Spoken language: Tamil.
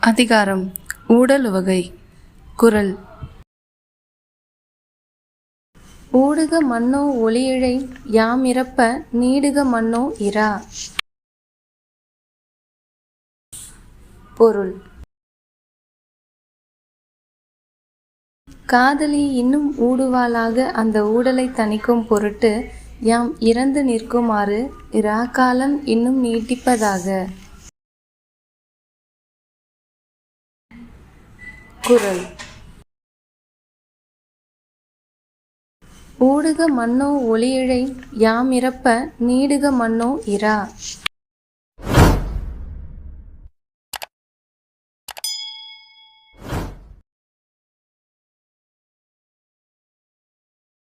அதிகாரம் ஊடலுவகை. குறள். ஊடுக மன்னோ ஒளியிழை யாமிரப்ப நீடுக மன்னோ இரா. பொருள். காதலி இன்னும் ஊடுவாளாக அந்த ஊடலை தணிக்கும் பொருட்டு யாம் இறந்து நிற்குமாறு இராக்காலம் இன்னும் நீட்டிப்பதாக. குறள். ஊடுக மன்னோ ஒளியிழை யாமிரப்ப நீடுக மன்னோ இரா.